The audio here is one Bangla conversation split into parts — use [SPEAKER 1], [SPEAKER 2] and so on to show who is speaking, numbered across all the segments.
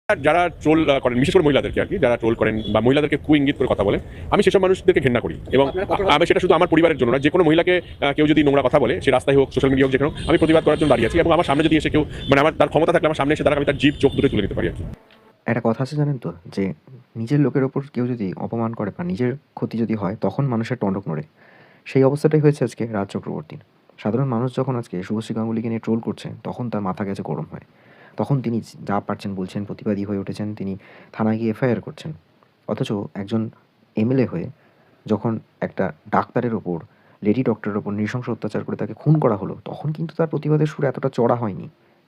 [SPEAKER 1] যারা ট্রোল করেন, বিশেষ করে মহিলাদেরকে আরকি, যারা ট্রোল করেন বা মহিলাদেরকে ইঙ্গিত করে কথা বলেন, আমি সেসব মানুষদেরকে ঘৃণা করি। এবং আমি সেটা শুধু আমার পরিবারের জন্য না, যেকোনো মহিলাকে কেউ যদি নোংরা কথা বলে, সে রাস্তায় হোক, সোশ্যাল মিডিয়া হোক, যেখানেও, আমি প্রতিবাদ করার জন্য দাঁড়িয়ে আছি। এবং আমার সামনে যদি এসে কেউ, মানে আমার তার ক্ষমতা থাকলে আমার সামনে এসে দাঁড়াক, আমি তার জিভ চোখ দুটোই তুলে নিতে পারি আরকি।
[SPEAKER 2] একটা কথা আছে জানেন তো, যে নিজের লোকের ওপর কেউ যদি অপমান করে বা নিজের ক্ষতি যদি হয়, তখন মানুষের টনক নড়ে। সেই অবস্থাটাই হয়েছে আজকে রাজ চক্রবর্তীর। সাধারণ মানুষ যখন আজকে শুভশ্রী গাঙ্গুলিকে নিয়ে ট্রোল করছে, তখন তার মাথা গেছে গরম হয়। তখন তিনি যা পারছেন বলছেন, প্রতিবাদী হয়ে উঠেছেন, তিনি থানায় গিয়ে এফআইআর করছেন। অথচ একজন এমএলএ হয়ে যখন একটা ডাক্তারের ওপর, লেডি ডক্টরের ওপর নৃশংস অত্যাচার করে তাকে খুন করা হলো, তখন কিন্তু তার প্রতিবাদের সুর এতটা চড়া হয়নি।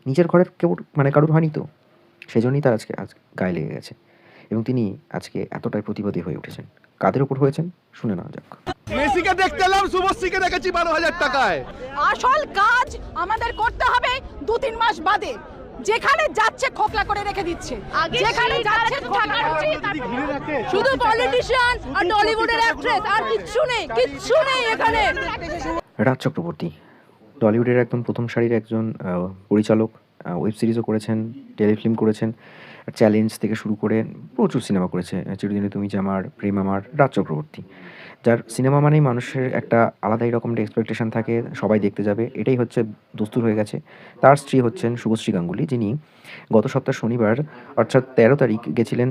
[SPEAKER 2] নিজের ঘরের কেউ, মানে কারোর হয়নি তো, সেজন্যই তার আজকে গায়ে লেগে গেছে এবং তিনি আজকে এতটাই প্রতিবাদী হয়ে উঠেছেন। কাদের উপর হয়েছেন শুনে নেওয়া যাক।
[SPEAKER 3] মেসিকে দেখতে এলাম, শুভশ্রীকে দেখেছি 12,000 টাকায়।
[SPEAKER 4] আসল কাজ আমাদের করতে হবে 2-3 মাস বাদে। যেখানে যাচ্ছে খোকলা করে রেখে দিচ্ছে, যেখানে যাচ্ছে খোকলা শুধু পলিটিশিয়ান আর টলিউডের অ্যাক্ট্রেস, আর কিচ্ছু নেই এখানে।
[SPEAKER 2] রাজ চক্রবর্তী টলিউডের একদম প্রথম সারির একজন পরিচালক, ওয়েব সিরিজও করেছেন, টেলিফিল্ম করেছেন, চ্যালেঞ্জ থেকে শুরু করে প্রচুর সিনেমা করেছে। চিরদিনে তুমি যে আমার, প্রেম আমার। রাজ চক্রবর্তী, যার সিনেমা মানেই মানুষের একটা আলাদাই রকমের এক্সপেকটেশন থাকে, সবাই দেখতে যাবে, এটাই হচ্ছে দস্তুর হয়ে গেছে। তার স্ত্রী হচ্ছেন শুভশ্রী গাঙ্গুলি, যিনি গত সপ্তাহ শনিবার অর্থাৎ 13 তারিখ গেছিলেন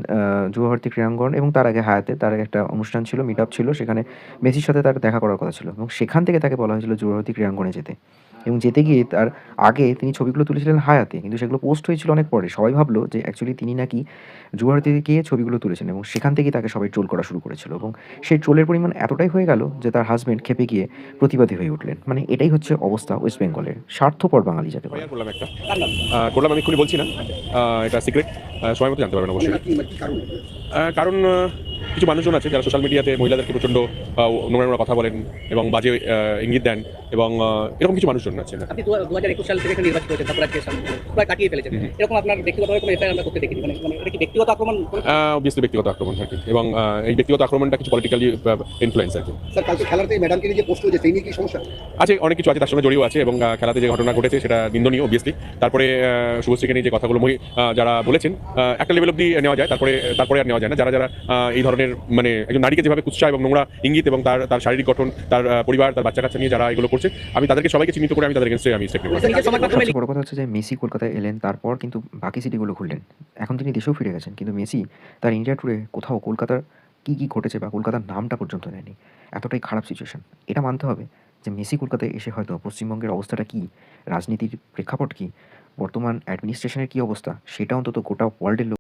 [SPEAKER 2] যুবভারতী ক্রীড়াঙ্গন, এবং তার আগে হায়াতে তার একটা অনুষ্ঠান ছিল, মিট আপ ছিল, সেখানে মেসির সাথে তার দেখা করার কথা ছিল এবং সেখান থেকে তাকে বলা হয়েছিল যুবভারতী ক্রীড়াঙ্গনে যেতে। এবং যেতে গিয়ে তার আগে তিনি ছবিগুলো তুলেছিলেন হায়াতে, কিন্তু সেগুলো পোস্ট হয়েছিল অনেক পরে। সবাই ভাবলো যে অ্যাকচুয়ালি তিনি নাকি যুবভারতীতে গিয়ে ছবিগুলো তুলেছেন এবং সেখান থেকেই তাকে সবাই ট্রোল করা শুরু করেছিল এবং সেই ট্রোলের পরিমাণ এতটাই হয়ে গেল যে তার হাজবেন্ড খেপে গিয়ে প্রতিবাদী হয়ে উঠলেন। মানে এটাই হচ্ছে অবস্থা ওয়েস্ট বেঙ্গলের, স্বার্থপর বাঙালি যাকে বলে।
[SPEAKER 1] করলাম একটা, করলাম, আমি এক্ষুনি বলছি না, এটা সিক্রেট, সময় মতো জানতে পারবেন অবশ্যই। কারণ কিছু মানুষজন আছে যারা সোশ্যাল মিডিয়াতে মহিলাদেরকে প্রচণ্ড নোংরা নোংরা কথা বলেন এবং বাজে ইঙ্গিত দেন, এবং এরকম কিছু মানুষজন আছে।
[SPEAKER 5] আপনি 2021 সাল থেকে নির্বাচিত হয়েছেন, তারপর আজকে প্রায় কাটিয়ে ফেলেছেন। এরকম আপনার ব্যক্তিগতভাবে কোনো এফআইআর আমরা করতে দেখিনি, মানে এটা কি ব্যক্তিগত আক্রমণ?
[SPEAKER 1] অবভিয়াসলি ব্যক্তিগত আক্রমণ আর কি, এবং এই ব্যক্তিগত আক্রমণটা কিছু পলিটিক্যালি ইনফ্লুয়েন্স আর কি।
[SPEAKER 6] স্যার, কালকে খেলাতে ম্যাডামকে নিয়ে যে পোস্ট হয়েছে, সেই নিয়ে কি সমস্যা
[SPEAKER 1] আছে? অনেক কিছু আছে তার সঙ্গে জড়িয়ে আছে, এবং খেলাতে যে ঘটনা ঘটেছে সেটা নিন্দনীয় অবভিয়াসলি। তারপরে শুভশ্রীকে নিয়ে যে কথাগুলো যারা বলেছেন, একটা লেভেল অব্দি নেওয়া যায়, তারপরে আর নেওয়া যায় না। যারা যারা এই ধরনের, মানে একজন নারীকে যেভাবে কুৎসা এবং নোংরা ইঙ্গিত এবং তার শারীরিক গঠন, তার পরিবার, তার বাচ্চা কাচ্চা নিয়ে যারা এগুলো করছে, আমি তাদেরকে সবাইকে চিহ্নিত করে আমি তাদের এগেইনস্টে আমি স্টেপ নেব।
[SPEAKER 2] সবচেয়ে বড় কথা হচ্ছে যে মেসি কলকাতায় এলেন, তারপর কিন্তু বাকি সিটিগুলো খুললেন। এখন তিনি দেশেও ফিরে গেছেন, কিন্তু মেসি তার ইন্ডিয়া ট্যুরে কোথাও কলকাতার কী ঘটেছে বা কলকাতার নামটা পর্যন্ত নেয়নি। এতটাই খারাপ সিচুয়েশন। এটা মানতে হবে যে মেসি কলকাতায় এসে হয়তো পশ্চিমবঙ্গের অবস্থাটা কী, রাজনীতির প্রেক্ষাপট কী, বর্তমান অ্যাডমিনিস্ট্রেশনের কী অবস্থা, সেটা অন্তত গোটা ওয়ার্ল্ডের লোক